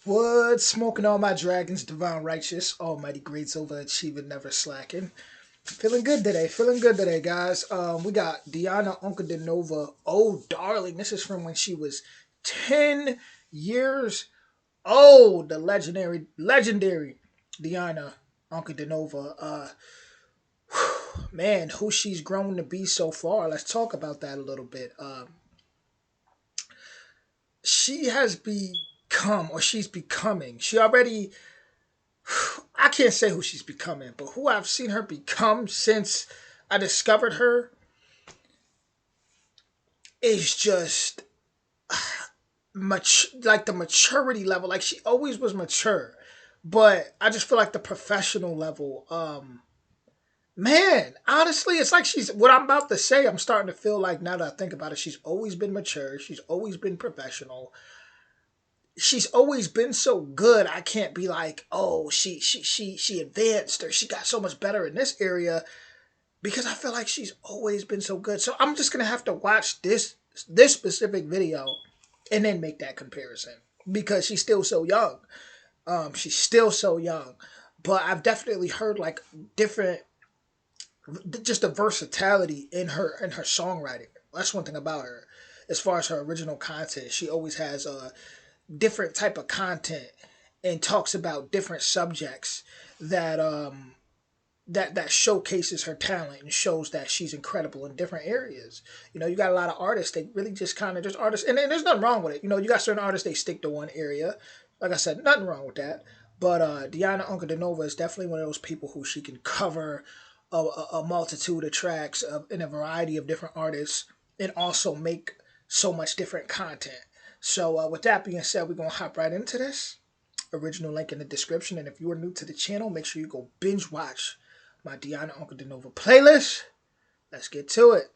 Wood smoking all my dragons, divine righteous, almighty greats overachieving, never slacking. Feeling good today. Feeling good today, guys. We got Diana Ankudinova. Oh, darling. This is from when she was 10 years old. The legendary Diana Ankudinova. Man, who she's grown to be so far. Let's talk about that a little bit. She has become, or she's becoming. She already, I can't say who she's becoming, but who I've seen her become since I discovered her is just much like the maturity level. Like she always was mature, but I just feel like the professional level. Man, honestly, it's like she's what I'm about to say. I'm starting to feel like now that I think about it, she's always been mature. She's always been professional. She's always been so good. I can't be like, oh, she advanced or she got so much better in this area because I feel like she's always been so good. So I'm just gonna have to watch this specific video and then make that comparison because she's still so young. She's still so young, but I've definitely heard like different, just the versatility in her songwriting. That's one thing about her. As far as her original content, she always has a different type of content and talks about different subjects that that showcases her talent and shows that she's incredible in different areas. You know, you got a lot of artists, they really just kind of just artists, and there's nothing wrong with it. You know, you got certain artists, they stick to one area. Like I said, nothing wrong with that. But Diana Ankudinova is definitely one of those people who she can cover a multitude of tracks in a variety of different artists and also make so much different content. So with that being said, we're going to hop right into this. Original link in the description. And if you are new to the channel, make sure you go binge watch my Diana Ankudinova playlist. Let's get to it.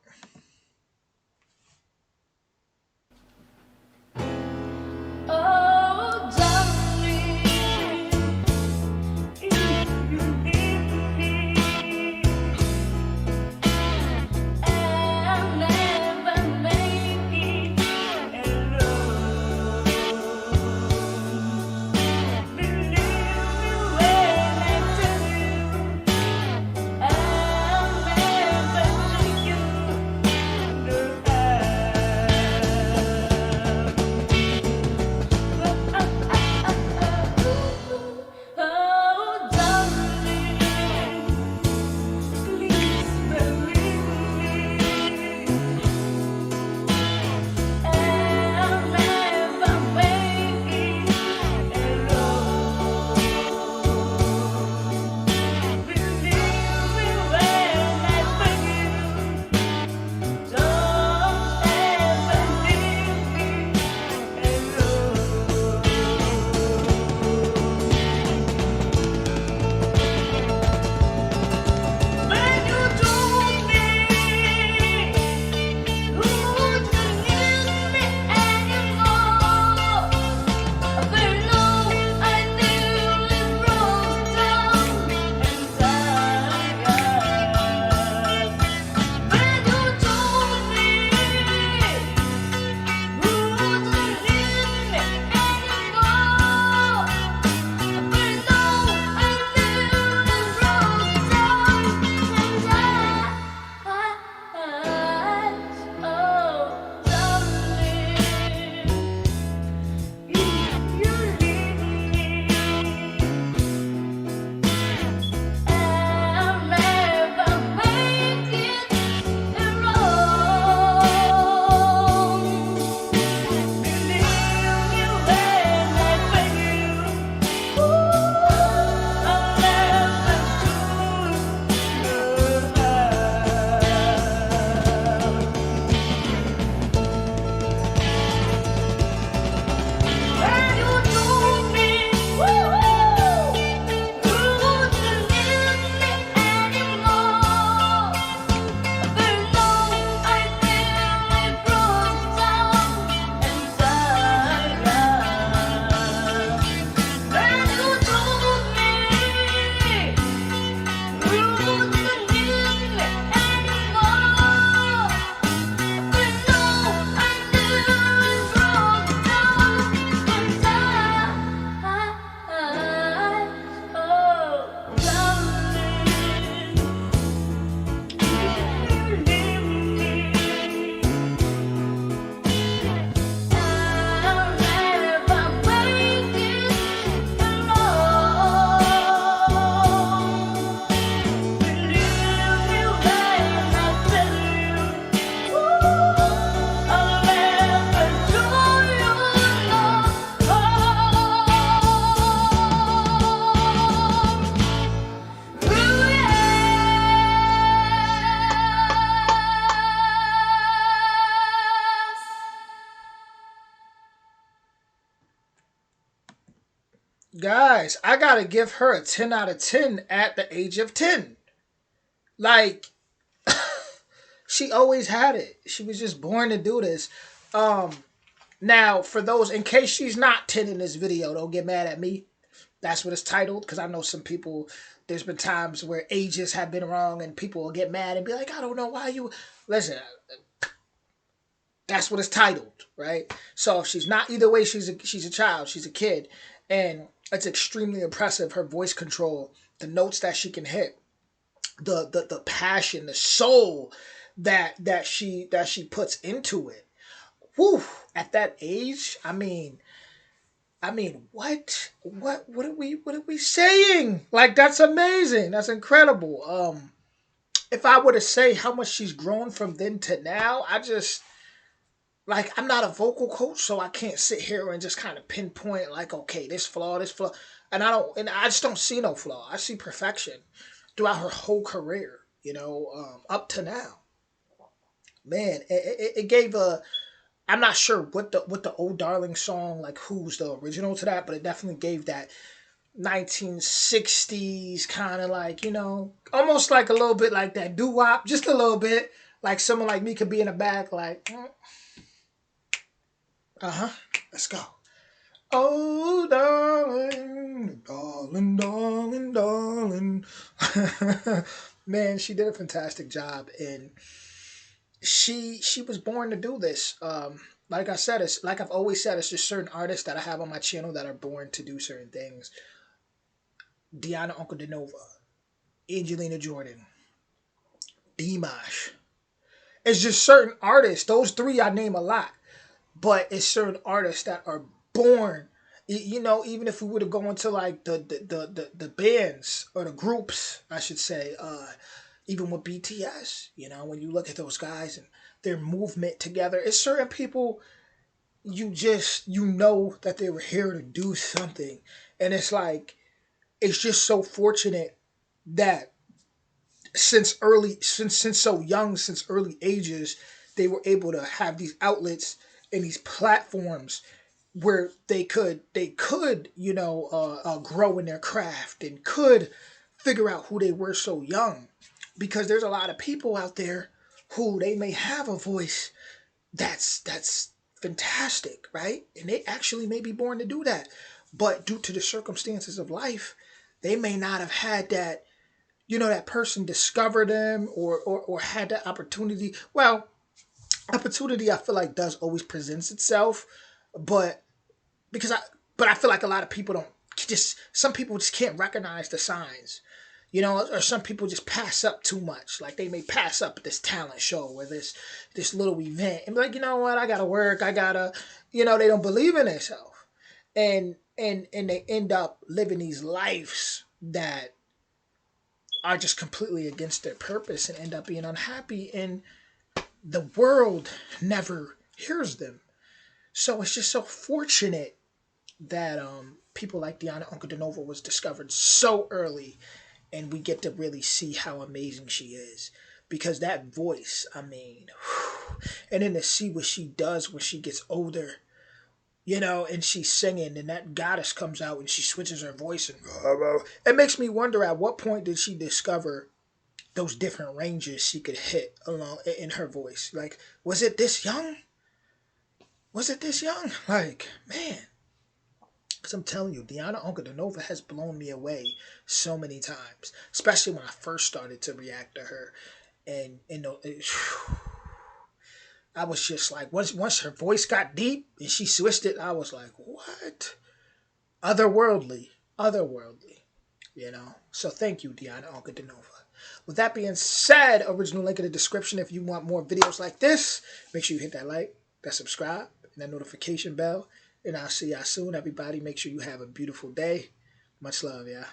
Guys, I gotta give her a 10 out of 10 at the age of 10. Like, she always had it. She was just born to do this. Um, Now, for those, in case she's not 10 in this video, don't get mad at me. That's what it's titled, because I know some people, there's been times where ages have been wrong and people will get mad and be like, I don't know why you. Listen, that's what it's titled, right? So if she's not, either way, she's a child, she's a kid, and it's extremely impressive. Her voice control, the notes that she can hit, the passion, the soul that she puts into it. Whew, at that age, what are we saying? Like, that's amazing. That's incredible. If I were to say how much she's grown from then to now, I just, like, I'm not a vocal coach, so I can't sit here and just kind of pinpoint, like, okay, this flaw, and I just don't see no flaw. I see perfection throughout her whole career. Up to now, man, it gave a. I'm not sure what the old darling song, like, who's the original to that, but it definitely gave that 1960s kind of, like, almost like a little bit like that doo wop, just a little bit. Like someone like me could be in the back, like, let's go. Oh, darling, darling, darling, darling. Man, she did a fantastic job, and she was born to do this. Like I said, it's like I've always said, it's just certain artists that I have on my channel that are born to do certain things. Diana Ankudinova, Angelina Jordan, Dimash. It's just certain artists. Those three I name a lot, but it's certain artists that are born. Even if we were to go into, like, the bands or the groups, I should say, even with BTS, when you look at those guys and their movement together, it's certain people you know that they were here to do something, and it's like, it's just so fortunate that since so young, since early ages, they were able to have these outlets and these platforms where they could grow in their craft and could figure out who they were so young, because there's a lot of people out there who they may have a voice that's fantastic, right? And they actually may be born to do that, but due to the circumstances of life, they may not have had that. That person discovered them, or had that opportunity. Well, opportunity, I feel like, does always presents itself, but because I but I feel like a lot of people don't, just some people just can't recognize the signs. Or some people just pass up too much. Like, they may pass up this talent show or this little event and be like, you know what, I gotta work, I gotta, they don't believe in themselves, and they end up living these lives that are just completely against their purpose and end up being unhappy, and the world never hears them. So it's just so fortunate that people like Diana Ankudinova was discovered so early, and we get to really see how amazing she is, because that voice, and then to see what she does when she gets older, and she's singing, and that goddess comes out and she switches her voice, and it makes me wonder, at what point did she discover those different ranges she could hit along in her voice? Like, was it this young? Was it this young? Like, man, because I'm telling you, Diana Ankudinova has blown me away so many times, especially when I first started to react to her, and I was just like, once her voice got deep and she switched it, I was like, what? Otherworldly, otherworldly, So thank you, Diana Ankudinova. With that being said, original link in the description if you want more videos like this. Make sure you hit that like, that subscribe, and that notification bell. And I'll see y'all soon, everybody. Make sure you have a beautiful day. Much love, y'all.